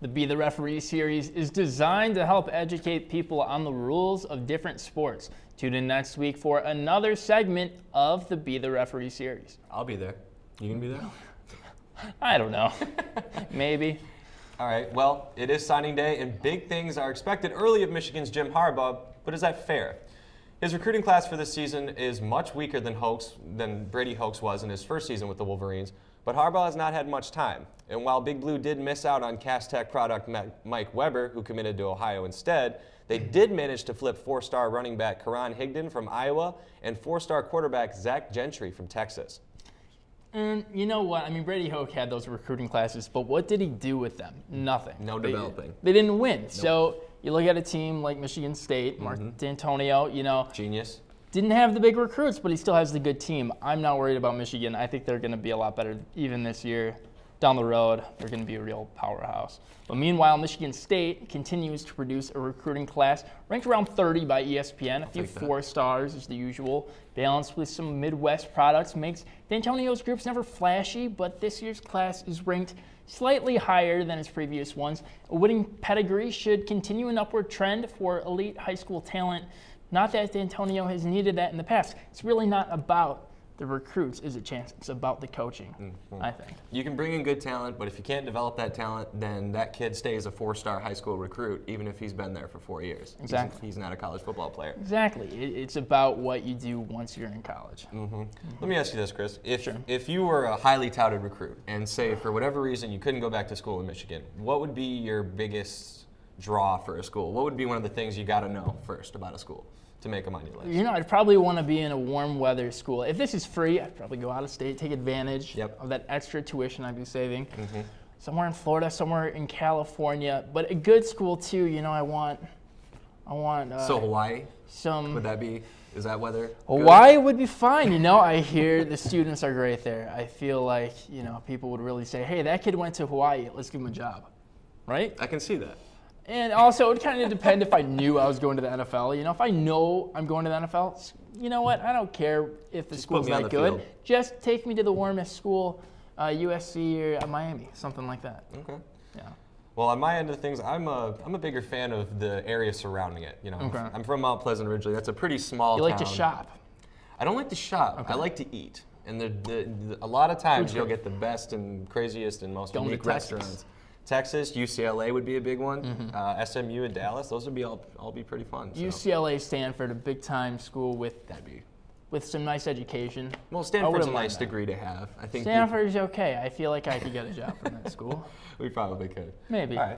The Be the Referee series is designed to help educate people on the rules of different sports. Tune in next week for another segment of the Be the Referee series. I'll be there. You gonna be there? I don't know. Maybe. All right, well, it is signing day, and big things are expected early of Michigan's Jim Harbaugh, but is that fair? His recruiting class for this season is much weaker than Brady Hoke's was in his first season with the Wolverines, but Harbaugh has not had much time. And while Big Blue did miss out on Cass Tech product Mike Weber, who committed to Ohio instead, they did manage to flip four-star running back Karan Higdon from Iowa and four-star quarterback Zach Gentry from Texas. And you know what? I mean, Brady Hoke had those recruiting classes, but what did he do with them? Nothing. No developing. They didn't win. Nope. So you look at a team like Michigan State, Mark Dantonio, Genius. Didn't have the big recruits, but he still has the good team. I'm not worried about Michigan. I think they're going to be a lot better even this year. Down the road, they're going to be a real powerhouse. But meanwhile, Michigan State continues to produce a recruiting class ranked around 30 by ESPN. A few 4 stars is the usual. Balanced with some Midwest products makes Dantonio's groups never flashy, but this year's class is ranked slightly higher than its previous ones. A winning pedigree should continue an upward trend for elite high school talent. Not that Dantonio has needed that in the past. It's really not about the recruits, is it, Chance? It's about the coaching, I think. You can bring in good talent, but if you can't develop that talent, then that kid stays a 4-star high school recruit, even if he's been there for 4 years. Exactly. He's not a college football player. Exactly. It's about what you do once you're in college. Let me ask you this, Chris. If you were a highly touted recruit and say for whatever reason you couldn't go back to school in Michigan, what would be your biggest draw for a school? What would be one of the things you got to know first about a school to make them on your list? I'd probably want to be in a warm weather school. If this is free, I'd probably go out of state, take advantage of that extra tuition I'd be saving. Somewhere in Florida, somewhere in California, but a good school too. I want. So Hawaii? Would that be? Is that weather? Hawaii would be fine. I hear the students are great there. I feel like people would really say, "Hey, that kid went to Hawaii. Let's give him a job," right? I can see that. And also, it would kind of depend if I knew I was going to the NFL. If I know I'm going to the NFL, you know what? I don't care if the school's that good. Just take me to the warmest school, USC or Miami, something like that. Okay. Yeah. Well, on my end of things, I'm a bigger fan of the area surrounding it. I'm from Mount Pleasant originally. That's a pretty small town. You like to shop? I don't like to shop. Okay. I like to eat. And a lot of times you'll get the best and craziest and most unique restaurants. Texas, UCLA would be a big one. SMU and Dallas, those would all be pretty fun. So. UCLA, Stanford, a big time school with some nice education. Well, Stanford's a nice degree to have. I think Stanford's okay. I feel like I could get a job from that school. We probably could. Maybe. All right.